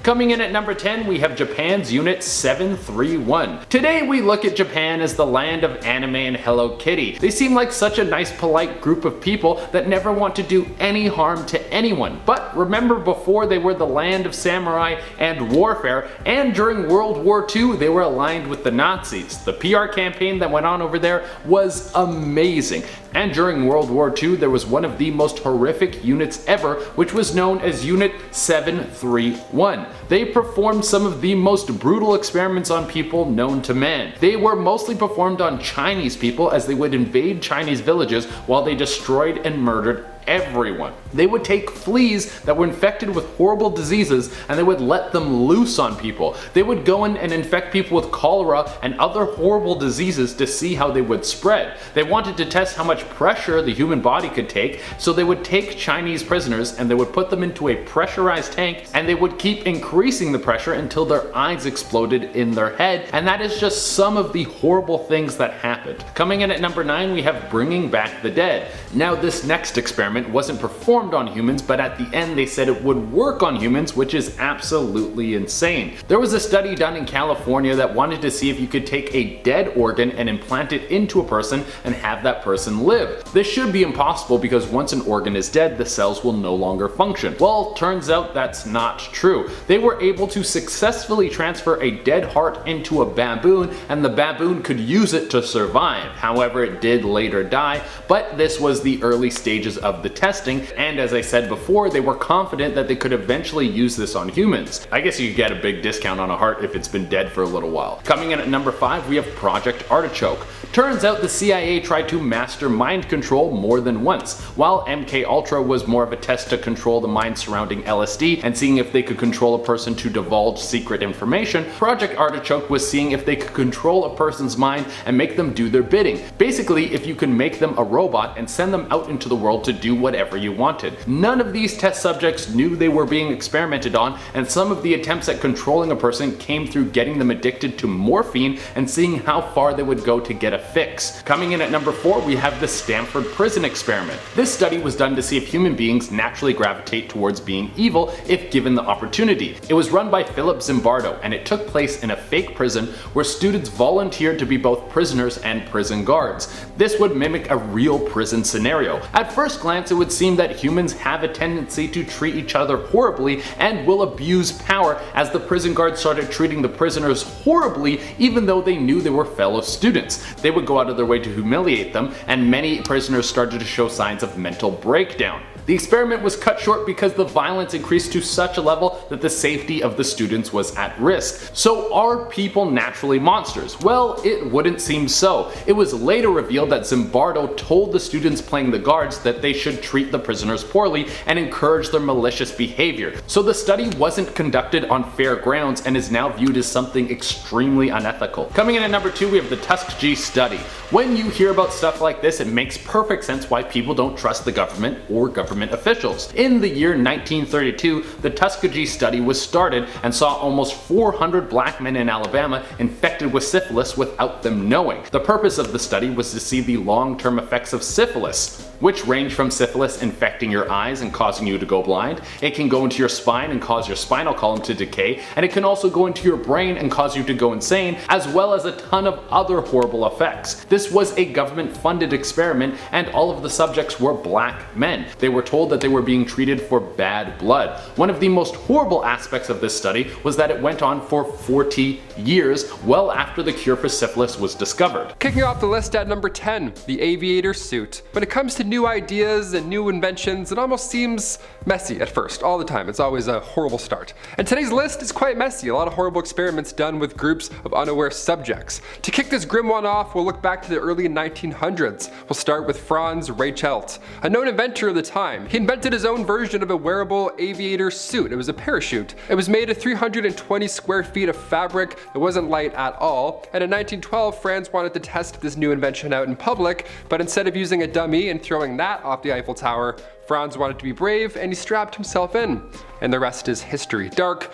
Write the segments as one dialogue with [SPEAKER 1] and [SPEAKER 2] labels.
[SPEAKER 1] Coming in at number 10, we have Japan's Unit 731. Today we look at Japan as the land of anime and Hello Kitty. They seem like such a nice, polite group of people that never want to do any harm to anyone. But remember, before they were the land of samurai and warfare, and during World War II they were aligned with the Nazis. The PR campaign that went on over there was amazing. And during World War II there was one of the most horrific units ever, which was known as Unit 731. They performed some of the most brutal experiments on people known to man. They were mostly performed on Chinese people, as they would invade Chinese villages while they destroyed and murdered everyone. They would take fleas that were infected with horrible diseases and they would let them loose on people. They would go in and infect people with cholera and other horrible diseases to see how they would spread. They wanted to test how much pressure the human body could take, so they would take Chinese prisoners and they would put them into a pressurized tank, and they would keep increasing the pressure until their eyes exploded in their head. And that is just some of the horrible things that happened. Coming in at number 9, we have Bringing Back the Dead. Now, this next experiment wasn't performed on humans, but at the end they said it would work on humans, which is absolutely insane. There was a study done in California that wanted to see if you could take a dead organ and implant it into a person and have that person live. This should be impossible because once an organ is dead, the cells will no longer function. Well, turns out that's not true. They were able to successfully transfer a dead heart into a baboon, and the baboon could use it to survive. However, it did later die, but this was the early stages of the testing, and as I said before, they were confident that they could eventually use this on humans. I guess you could get a big discount on a heart if it's been dead for a little while. Coming in at number 5, we have Project Artichoke. Turns out the CIA tried to master mind control more than once. While MK Ultra was more of a test to control the mind surrounding LSD and seeing if they could control a person to divulge secret information, Project Artichoke was seeing if they could control a person's mind and make them do their bidding. Basically, if you can make them a robot and send them out into the world to do whatever you wanted. None of these test subjects knew they were being experimented on, and some of the attempts at controlling a person came through getting them addicted to morphine and seeing how far they would go to get a fix. Coming in at number 4, we have the Stanford Prison Experiment. This study was done to see if human beings naturally gravitate towards being evil if given the opportunity. It was run by Philip Zimbardo, and it took place in a fake prison where students volunteered to be both prisoners and prison guards. This would mimic a real prison scenario. At first glance, it would seem that humans have a tendency to treat each other horribly and will abuse power, as the prison guards started treating the prisoners horribly even though they knew they were fellow students. They would go out of their way to humiliate them, and many prisoners started to show signs of mental breakdown. The experiment was cut short because the violence increased to such a level that the safety of the students was at risk. So are people naturally monsters? Well, it wouldn't seem so. It was later revealed that Zimbardo told the students playing the guards that they should treat the prisoners poorly and encourage their malicious behavior. So the study wasn't conducted on fair grounds and is now viewed as something extremely unethical. Coming in at number 2, we have the Tuskegee Study. When you hear about stuff like this, it makes perfect sense why people don't trust the government or government officials. In the year 1932, the Tuskegee Study was started and saw almost 400 black men in Alabama infected with syphilis without them knowing. The purpose of the study was to see the long-term effects of syphilis, which range from syphilis infecting your eyes and causing you to go blind. It can go into your spine and cause your spinal column to decay, and it can also go into your brain and cause you to go insane, as well as a ton of other horrible effects. This was a government-funded experiment, and all of the subjects were black men. They were told that they were being treated for bad blood. One of the most horrible aspects of this study was that it went on for 40 years, well after the cure for syphilis was discovered.
[SPEAKER 2] Kicking off the list at number 10, the aviator suit. When it comes to new ideas and new inventions, it almost seems messy at first, all the time. It's always a horrible start. And today's list is quite messy, a lot of horrible experiments done with groups of unaware subjects. To kick this grim one off, we'll look back to the early 1900s. We'll start with Franz Reichelt, a known inventor of the time. He invented his own version of a wearable aviator suit. It was a parachute. It was made of 320 square feet of fabric. It wasn't light at all. And in 1912, Franz wanted to test this new invention out in public, but instead of using a dummy and throwing that off the Eiffel Tower, Franz wanted to be brave and he strapped himself in. And the rest is history. Dark,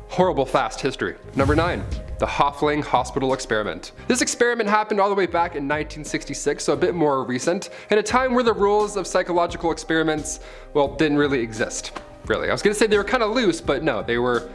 [SPEAKER 2] horrible fast history. Number 9. The Hoffling Hospital Experiment. This experiment happened all the way back in 1966, so a bit more recent, in a time where the rules of psychological experiments, well, didn't really exist, really. I was gonna say they were kind of loose, but no, they were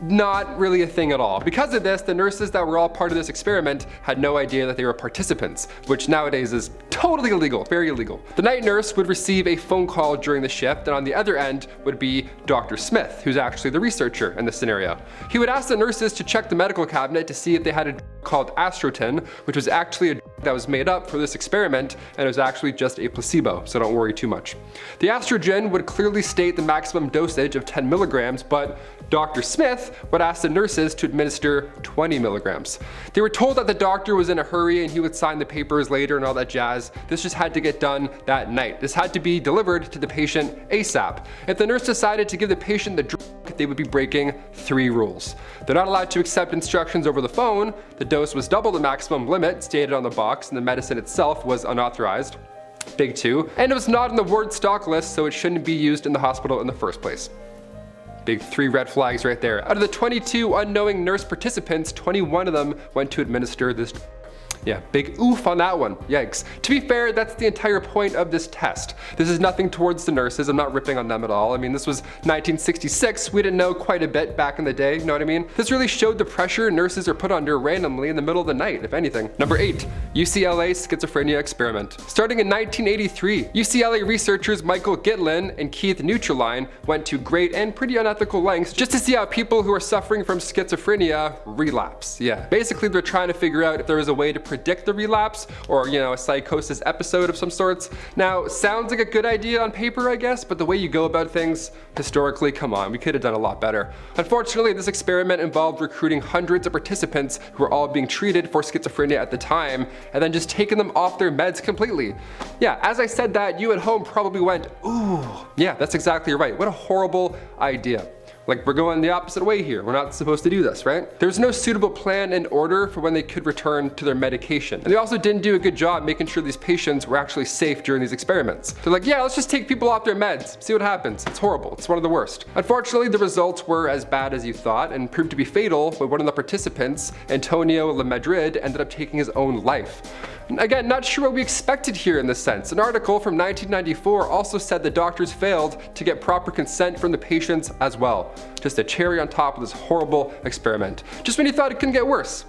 [SPEAKER 2] not really a thing at all. Because of this, the nurses that were all part of this experiment had no idea that they were participants, which nowadays is totally illegal, very illegal. The night nurse would receive a phone call during the shift, and on the other end would be Dr. Smith, who's actually the researcher in this scenario. He would ask the nurses to check the medical cabinet to see if they had a drug called Astrotin, which was actually a drug that was made up for this experiment, and it was actually just a placebo, so don't worry too much. The Astrogen would clearly state the maximum dosage of 10 milligrams, but Dr. Smith would ask the nurses to administer 20 milligrams. They were told that the doctor was in a hurry and he would sign the papers later and all that jazz. This just had to get done that night. This had to be delivered to the patient ASAP. If the nurse decided to give the patient the drug, they would be breaking 3 rules. They're not allowed to accept instructions over the phone, the dose was double the maximum limit stated on the box, and the medicine itself was unauthorized. Big 2. And it was not on the ward stock list, so it shouldn't be used in the hospital in the first place. Big 3 red flags right there. Out of the 22 unknowing nurse participants, 21 of them went to administer this. Yeah, big oof on that one, yikes. To be fair, that's the entire point of this test. This is nothing towards the nurses, I'm not ripping on them at all. I mean, this was 1966, we didn't know quite a bit back in the day, you know what I mean? This really showed the pressure nurses are put under randomly in the middle of the night, if anything. Number 8, UCLA Schizophrenia Experiment. Starting in 1983, UCLA researchers Michael Gitlin and Keith Neutraline went to great and pretty unethical lengths just to see how people who are suffering from schizophrenia relapse. Yeah, basically they're trying to figure out if there was a way to predict the relapse, or a psychosis episode of some sorts. Now, sounds like a good idea on paper, I guess, but the way you go about things, historically, come on, we could have done a lot better. Unfortunately, this experiment involved recruiting hundreds of participants who were all being treated for schizophrenia at the time, and then just taking them off their meds completely. Yeah, as I said that, you at home probably went, ooh, yeah, that's exactly right. What a horrible idea. Like, we're going the opposite way here. We're not supposed to do this, right? There was no suitable plan in order for when they could return to their medication. And they also didn't do a good job making sure these patients were actually safe during these experiments. They're like, yeah, let's just take people off their meds, see what happens. It's horrible, it's one of the worst. Unfortunately, the results were as bad as you thought and proved to be fatal when one of the participants, Antonio LaMadrid, ended up taking his own life. Again, not sure what we expected here in this sense. An article from 1994 also said the doctors failed to get proper consent from the patients as well. Just a cherry on top of this horrible experiment. Just when you thought it couldn't get worse.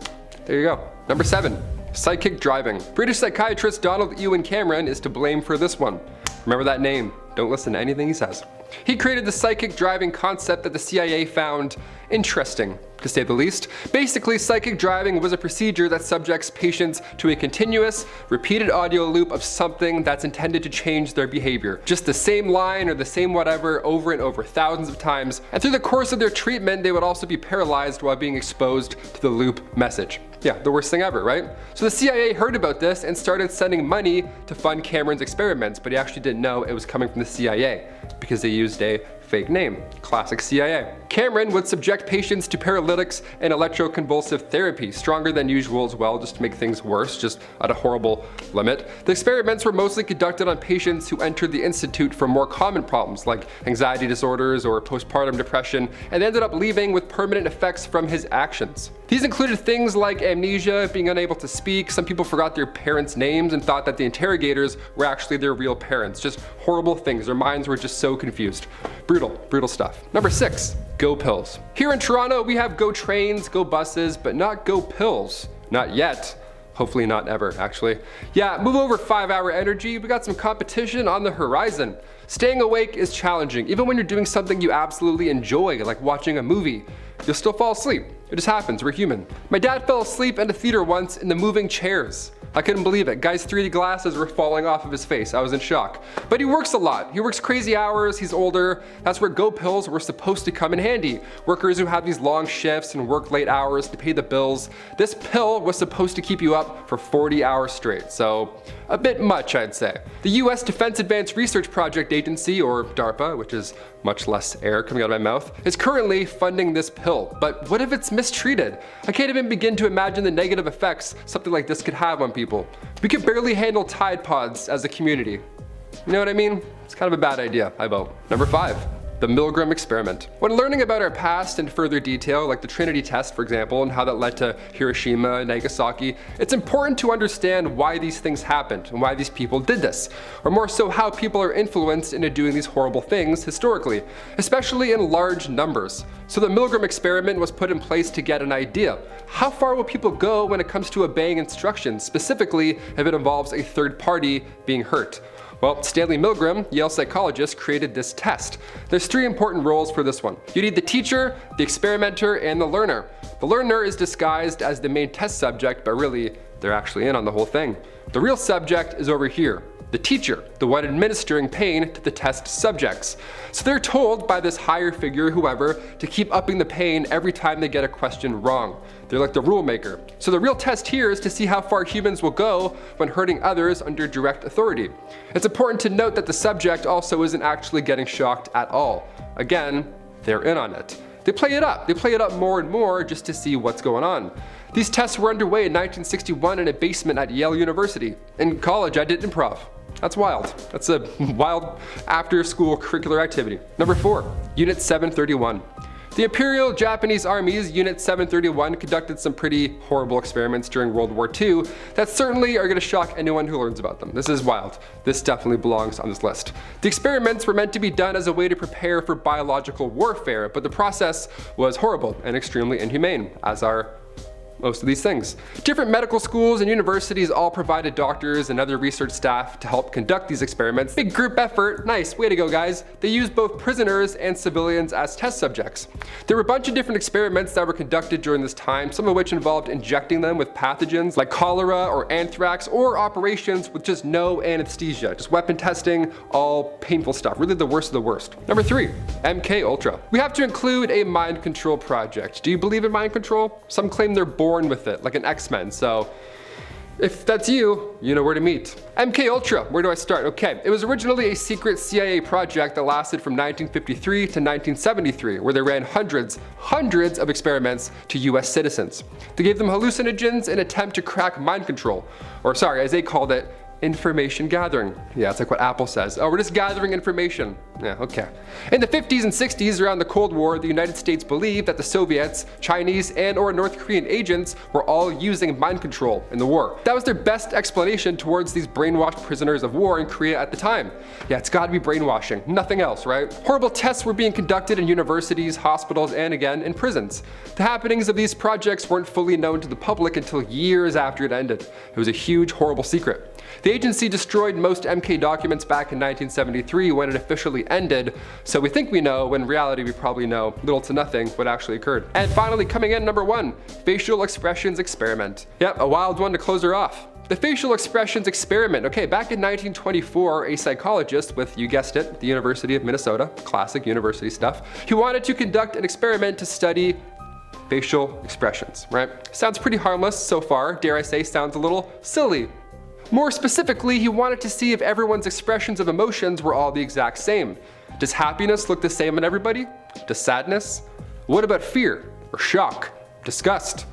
[SPEAKER 2] There you go. Number 7, psychic driving. British psychiatrist Donald Ewan Cameron is to blame for this one. Remember that name. Don't listen to anything he says. He created the psychic driving concept that the CIA found interesting, to say the least. Basically, psychic driving was a procedure that subjects patients to a continuous, repeated audio loop of something that's intended to change their behavior. Just the same line or the same whatever over and over thousands of times. And through the course of their treatment, they would also be paralyzed while being exposed to the loop message. Yeah, the worst thing ever, right? So the CIA heard about this and started sending money to fund Cameron's experiments, but he actually didn't know it was coming from the CIA because they used a fake name. Classic CIA. Cameron would subject patients to paralytics and electroconvulsive therapy, stronger than usual as well, just to make things worse, just at a horrible limit. The experiments were mostly conducted on patients who entered the institute for more common problems like anxiety disorders or postpartum depression, and they ended up leaving with permanent effects from his actions. These included things like amnesia, being unable to speak, some people forgot their parents' names and thought that the interrogators were actually their real parents. Just horrible things, their minds were just so confused. Brutal stuff. Number 6, go pills. Here in Toronto, we have go trains, go buses, but not go pills. Not yet. Hopefully not ever, actually. Yeah, move over 5-hour energy, we got some competition on the horizon. Staying awake is challenging, even when you're doing something you absolutely enjoy, like watching a movie. You'll still fall asleep. It just happens, we're human. My dad fell asleep in a theater once in the moving chairs. I couldn't believe it. Guy's 3D glasses were falling off of his face. I was in shock. But he works a lot. He works crazy hours, he's older. That's where go pills were supposed to come in handy. Workers who have these long shifts and work late hours to pay the bills. This pill was supposed to keep you up for 40 hours straight. So a bit much, I'd say. The US Defense Advanced Research Project Agency, or DARPA, which is much less air coming out of my mouth, is currently funding this pill. But what if it's mistreated? I can't even begin to imagine the negative effects something like this could have on people. We could barely handle Tide Pods as a community. You know what I mean? It's kind of a bad idea, I vote. Number 5, The Milgram Experiment. When learning about our past in further detail, like the Trinity test for example, and how that led to Hiroshima and Nagasaki, it's important to understand why these things happened and why these people did this, or more so how people are influenced into doing these horrible things historically, especially in large numbers. So the Milgram Experiment was put in place to get an idea. How far will people go when it comes to obeying instructions, specifically if it involves a third party being hurt? Well, Stanley Milgram, Yale psychologist, created this test. There's 3 important roles for this one. You need the teacher, the experimenter, and the learner. The learner is disguised as the main test subject, but really, they're actually in on the whole thing. The real subject is over here. The teacher, the one administering pain to the test subjects. So they're told by this higher figure, whoever, to keep upping the pain every time they get a question wrong. They're like the rule maker. So the real test here is to see how far humans will go when hurting others under direct authority. It's important to note that the subject also isn't actually getting shocked at all. Again, they're in on it. They play it up. They play it up more and more just to see what's going on. These tests were underway in 1961 in a basement at Yale University. In college, I did improv. That's wild. That's a wild after-school curricular activity. Number 4, Unit 731. The Imperial Japanese Army's Unit 731 conducted some pretty horrible experiments during World War II that certainly are going to shock anyone who learns about them. This is wild. This definitely belongs on this list. The experiments were meant to be done as a way to prepare for biological warfare, but the process was horrible and extremely inhumane, as are most of these things. Different medical schools and universities all provided doctors and other research staff to help conduct these experiments. Big group effort, nice, way to go guys. They used both prisoners and civilians as test subjects. There were a bunch of different experiments that were conducted during this time, some of which involved injecting them with pathogens like cholera or anthrax, or operations with just no anesthesia, just weapon testing, all painful stuff, really the worst of the worst. Number 3, MK Ultra. We have to include a mind control project. Do you believe in mind control? Some claim they're born with it, like an X-Men, so if that's you, you know where to meet. MK Ultra, where do I start? Okay, it was originally a secret CIA project that lasted from 1953 to 1973, where they ran hundreds of experiments to US citizens. They gave them hallucinogens in an attempt to crack mind control, or sorry, as they called it, information gathering. Yeah, it's like what Apple says. Oh, we're just gathering information. Yeah, okay. In the 50s and 60s, around the Cold War, the United States believed that the Soviets, Chinese, and or North Korean agents were all using mind control in the war. That was their best explanation towards these brainwashed prisoners of war in Korea at the time. Yeah, it's gotta be brainwashing, nothing else, right? Horrible tests were being conducted in universities, hospitals, and again, in prisons. The happenings of these projects weren't fully known to the public until years after it ended. It was a huge, horrible secret. The agency destroyed most MK documents back in 1973 when it officially ended, so we think we know, when in reality we probably know little to nothing what actually occurred. And finally, coming in number 1, Facial Expressions Experiment. Yep, a wild one to close her off. The Facial Expressions Experiment. Okay, back in 1924, a psychologist with, you guessed it, the University of Minnesota, classic university stuff, he wanted to conduct an experiment to study facial expressions, right? Sounds pretty harmless so far, dare I say sounds a little silly. More specifically, he wanted to see if everyone's expressions of emotions were all the exact same. Does happiness look the same on everybody? Does sadness? What about fear or shock, disgust,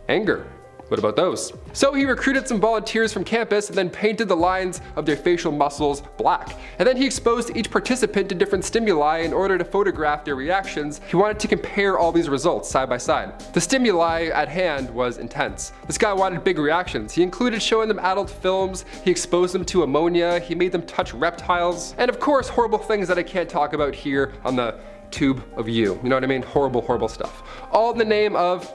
[SPEAKER 2] anger? What about those? So he recruited some volunteers from campus and then painted the lines of their facial muscles black. And then he exposed each participant to different stimuli in order to photograph their reactions. He wanted to compare all these results side by side. The stimuli at hand was intense. This guy wanted big reactions. He included showing them adult films, he exposed them to ammonia, he made them touch reptiles, and of course horrible things that I can't talk about here on the tube of you. You know what I mean? Horrible, horrible stuff. All in the name of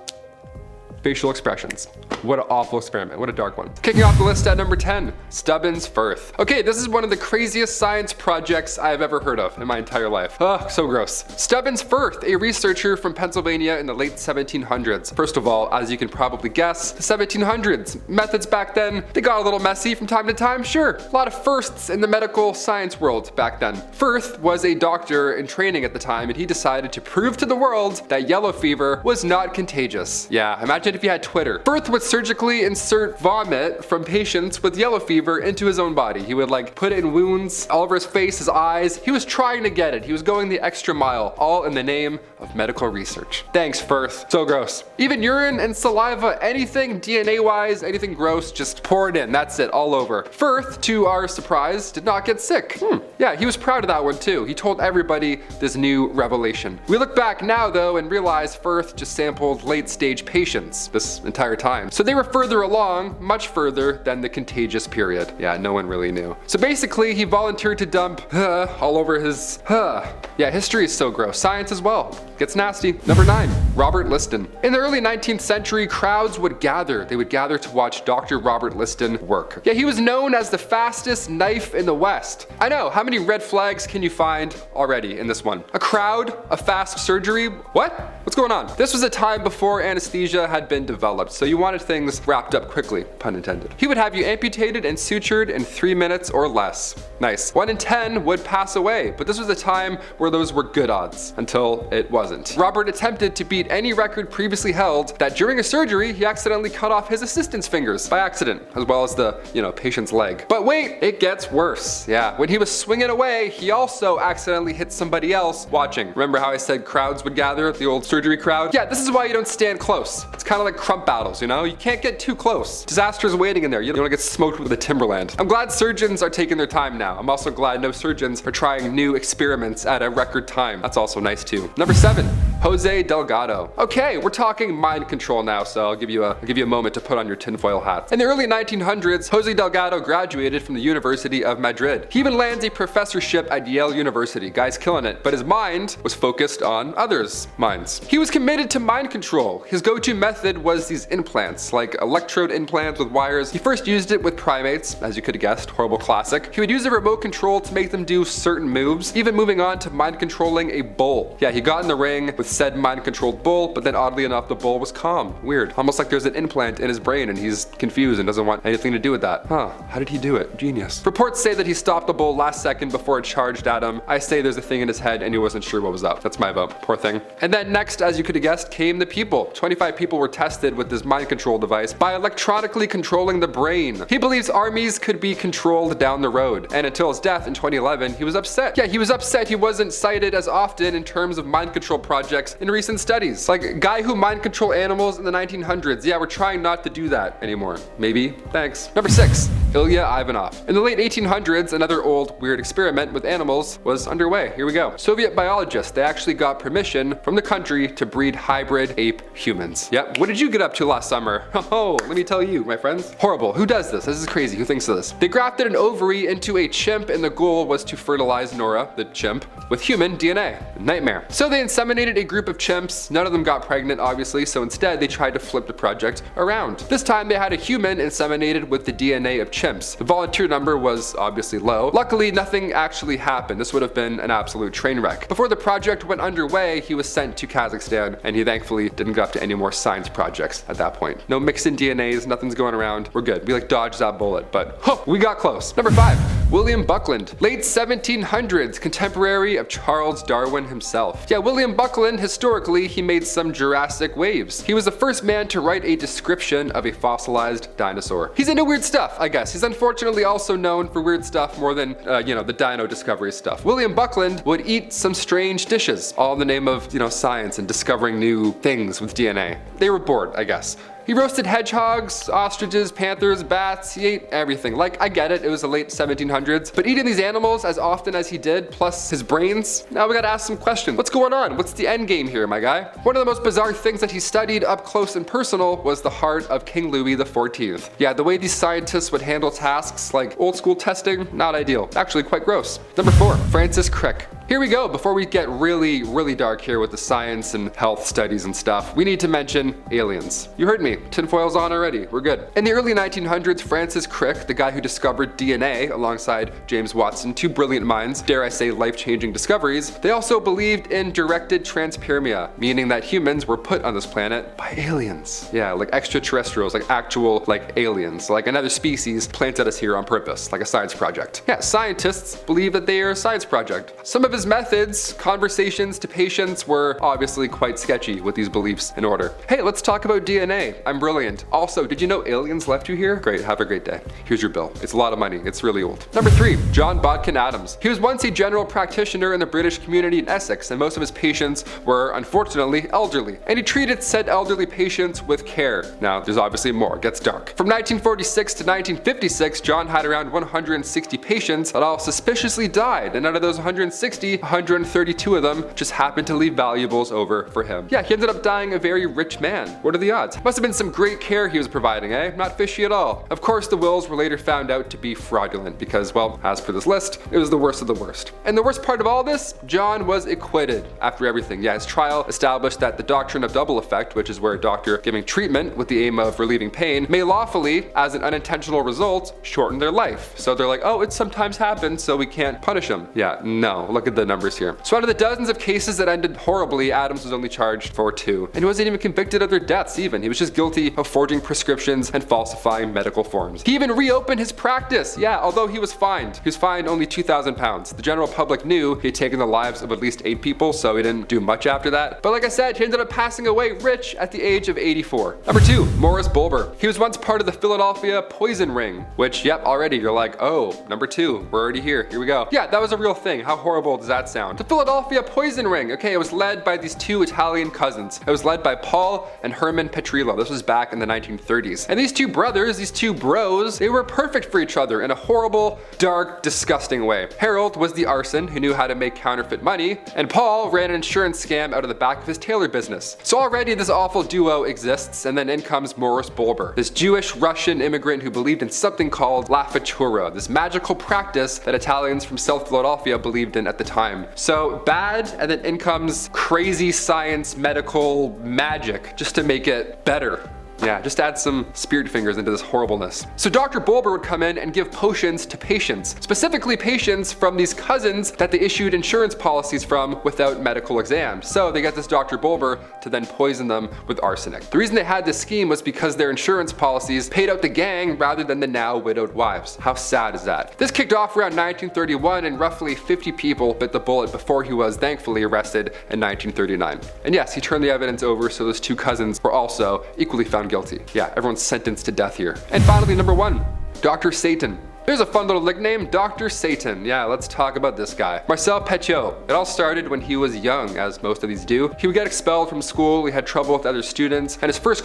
[SPEAKER 2] facial expressions. What an awful experiment, what a dark one. Kicking off the list at number 10, Stubbins Firth. Okay, this is one of the craziest science projects I've ever heard of in my entire life. Ugh, so gross. Stubbins Firth, a researcher from Pennsylvania in the late 1700s. First of all, as you can probably guess, the 1700s. Methods back then, they got a little messy from time to time, sure. A lot of firsts in the medical science world back then. Firth was a doctor in training at the time, and he decided to prove to the world that yellow fever was not contagious. Yeah, imagine Imagine if you had Twitter. Firth would surgically insert vomit from patients with yellow fever into his own body. He would like put it in wounds all over his face, his eyes. He was trying to get it. He was going the extra mile, all in the name of medical research. Thanks, Firth. So gross. Even urine and saliva, anything DNA-wise, anything gross, just pour it in. That's it, all over. Firth, to our surprise, did not get sick. Yeah, he was proud of that one too. He told everybody this new revelation. We look back now though and realize Firth just sampled late-stage patients this entire time. So they were further along, much further than the contagious period. Yeah, no one really knew. So basically, he volunteered to dump all over his Yeah, history is so gross. Science as well. Gets nasty. Number 9, Robert Liston. In the early 19th century, crowds would gather. They would gather to watch Dr. Robert Liston work. Yeah, he was known as the fastest knife in the West. I know, how many red flags can you find already in this one? A crowd, a fast surgery, what? What's going on? This was a time before anesthesia had been developed, so you wanted things wrapped up quickly, pun intended. He would have you amputated and sutured in 3 minutes or less. Nice. 1 in 10 would pass away, but this was a time where those were good odds, until it wasn't. Robert attempted to beat any record previously held that during a surgery, he accidentally cut off his assistant's fingers by accident, as well as the, patient's leg. But wait, it gets worse. Yeah, when he was swinging away, he also accidentally hit somebody else watching. Remember how I said crowds would gather, the old surgery crowd? Yeah, this is why you don't stand close. It's kind of like crump battles, You can't get too close. Disaster's waiting in there. You don't want to get smoked with a timberland. I'm glad surgeons are taking their time now. I'm also glad no surgeons are trying new experiments at a record time. That's also nice too. Number 7, Jose Delgado. Okay, we're talking mind control now, so I'll give you a moment to put on your tinfoil hat. In the early 1900s, Jose Delgado graduated from the University of Madrid. He even lands a professorship at Yale University. Guy's killing it, but his mind was focused on others' minds. He was committed to mind control. His go-to method was these implants, like electrode implants with wires. He first used it with primates, as you could have guessed, horrible classic. He would use a remote control to make them do certain moves, even moving on to mind controlling a bull. Yeah, he got in the ring with said mind-controlled bull, but then oddly enough, the bull was calm. Weird. Almost like there's an implant in his brain and he's confused and doesn't want anything to do with that. Huh, how did he do it? Genius. Reports say that he stopped the bull last second before it charged at him. I say there's a thing in his head and he wasn't sure what was up. That's my vote. Poor thing. And then next, as you could have guessed, came the people. 25 people were tested with this mind control device by electronically controlling the brain. He believes armies could be controlled down the road. And until his death in 2011, he was upset. Yeah, he was upset he wasn't cited as often in terms of mind control projects in recent studies. Like, guy who mind control animals in the 1900s. Yeah, we're trying not to do that anymore. Maybe. Thanks. Number 6, Ilya Ivanov. In the late 1800s, another old weird experiment with animals was underway. Here we go. Soviet biologists, they actually got permission from the country to breed hybrid ape humans. Yep. What did you get up to last summer? Oh, let me tell you, my friends. Horrible. Who does this? This is crazy. Who thinks of this? They grafted an ovary into a chimp and the goal was to fertilize Nora, the chimp, with human DNA. Nightmare. So they inseminated a group of chimps. None of them got pregnant, obviously, so instead they tried to flip the project around. This time they had a human inseminated with the DNA of chimps. The volunteer number was obviously low. Luckily, nothing actually happened. This would have been an absolute train wreck. Before the project went underway, he was sent to Kazakhstan, and he thankfully didn't go up to any more science projects at that point. No mixing DNAs, nothing's going around. We're good. We like dodged that bullet, but we got close. Number 5, William Buckland. Late 1700s, contemporary of Charles Darwin himself. Yeah, William Buckland, historically, he made some Jurassic waves. He was the first man to write a description of a fossilized dinosaur. He's into weird stuff, I guess. He's unfortunately also known for weird stuff more than, the dino discovery stuff. William Buckland would eat some strange dishes, all in the name of, science and discovering new things with DNA. They were bored, I guess. He roasted hedgehogs, ostriches, panthers, bats, he ate everything. Like, I get it, it was the late 1700s, but eating these animals as often as he did, plus his brains, now we gotta ask some questions. What's going on? What's the end game here, my guy? One of the most bizarre things that he studied up close and personal was the heart of King Louis XIV. Yeah, the way these scientists would handle tasks like old school testing, not ideal. Actually quite gross. Number 4, Francis Crick. Here we go. Before we get really, really dark here with the science and health studies and stuff, we need to mention aliens. You heard me. Tinfoil's on already. We're good. In the early 1900s, Francis Crick, the guy who discovered DNA alongside James Watson, two brilliant minds, dare I say life-changing discoveries, they also believed in directed transparency, meaning that humans were put on this planet by aliens. Yeah, like extraterrestrials, like actual, aliens, like another species planted us here on purpose, like a science project. Yeah, scientists believe that they are a science project. Some of his his methods, conversations to patients, were obviously quite sketchy with these beliefs in order. Hey, let's talk about DNA. I'm brilliant. Also, did you know aliens left you here? Great, have a great day. Here's your bill. It's a lot of money. It's really old. Number 3, John Bodkin Adams. He was once a general practitioner in the British community in Essex, and most of his patients were unfortunately elderly. And he treated said elderly patients with care. Now, there's obviously more. It gets dark. From 1946 to 1956, John had around 160 patients that all suspiciously died, and out of those 160, 132 of them just happened to leave valuables over for him. Yeah, he ended up dying a very rich man. What are the odds? Must have been some great care he was providing, eh? Not fishy at all. Of course, the wills were later found out to be fraudulent because, well, as per this list, it was the worst of the worst. And the worst part of all this, John was acquitted after everything. Yeah, his trial established that the doctrine of double effect, which is where a doctor giving treatment with the aim of relieving pain, may lawfully, as an unintentional result, shorten their life. So they're like, oh, it sometimes happens, so we can't punish him. Yeah, no, look at the numbers here. So out of the dozens of cases that ended horribly, Adams was only charged for 2. And he wasn't even convicted of their deaths even. He was just guilty of forging prescriptions and falsifying medical forms. He even reopened his practice. Yeah, although he was fined. He was fined only £2,000. The general public knew he had taken the lives of at least 8 people, so he didn't do much after that. But like I said, he ended up passing away rich at the age of 84. Number 2, Morris Bolber. He was once part of the Philadelphia poison ring, which, yep, already you're like, oh, number 2, we're already here. Here we go. Yeah, that was a real thing. How horrible does that sound? The Philadelphia poison ring. Okay, it was led by these 2 Italian cousins. It was led by Paul and Herman Petrillo. This was back in the 1930s. And these 2 brothers, these 2 bros, they were perfect for each other in a horrible, dark, disgusting way. Harold was the arson who knew how to make counterfeit money, and Paul ran an insurance scam out of the back of his tailor business. So already this awful duo exists, and then in comes Morris Bolber, this Jewish Russian immigrant who believed in something called La Fatura, this magical practice that Italians from South Philadelphia believed in at the time. So bad, and then in comes crazy science, medical magic, just to make it better. Yeah, just add some spirit fingers into this horribleness. So Dr. Bolber would come in and give potions to patients, specifically patients from these cousins that they issued insurance policies from without medical exams. So they got this Dr. Bolber to then poison them with arsenic. The reason they had this scheme was because their insurance policies paid out the gang rather than the now widowed wives. How sad is that? This kicked off around 1931, and roughly 50 people bit the bullet before he was thankfully arrested in 1939. And yes, he turned the evidence over, so those 2 cousins were also equally found guilty. Yeah, everyone's sentenced to death here. And finally, number 1, Dr. Satan. There's a fun little nickname, Dr. Satan. Yeah, let's talk about this guy. Marcel Petiot. It all started when he was young, as most of these do. He would get expelled from school, he had trouble with other students, and his first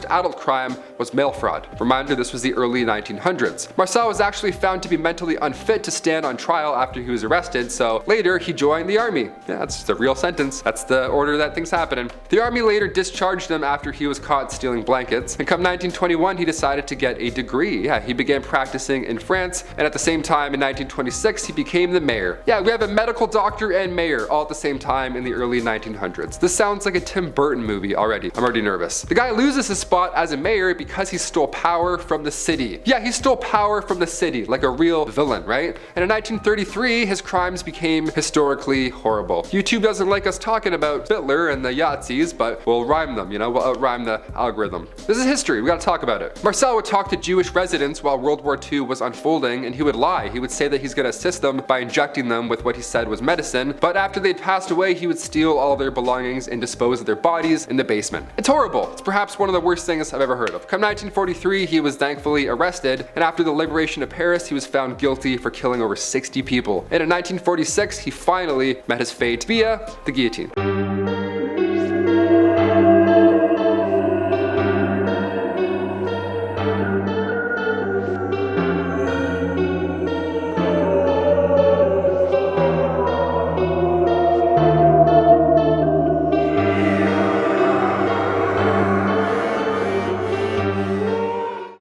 [SPEAKER 2] adult crime, was mail fraud. Reminder, this was the early 1900s. Marcel was actually found to be mentally unfit to stand on trial after he was arrested, so later he joined the army. Yeah, that's the real sentence. That's the order that things happen in. The army later discharged him after he was caught stealing blankets, and come 1921 he decided to get a degree. Yeah, he began practicing in France, and at the same time in 1926 he became the mayor. Yeah, we have a medical doctor and mayor all at the same time in the early 1900s. This sounds like a Tim Burton movie already. I'm already nervous. The guy loses his spot as a mayor because he stole power from the city. Yeah, he stole power from the city, like a real villain, right? And in 1933 his crimes became historically horrible. YouTube doesn't like us talking about Hitler and the Yazis, but we'll rhyme them, you know, we'll outrhyme the algorithm. This is history, we gotta talk about it. Marcel would talk to Jewish residents while World War II was unfolding, and he would lie. He would say that he's gonna assist them by injecting them with what he said was medicine, but after they'd passed away he would steal all their belongings and dispose of their bodies in the basement. It's horrible. It's perhaps one of the worst things I've ever heard of. Come 1943 he was thankfully arrested, and after the liberation of Paris he was found guilty for killing over 60 people. And in 1946 he finally met his fate via the guillotine.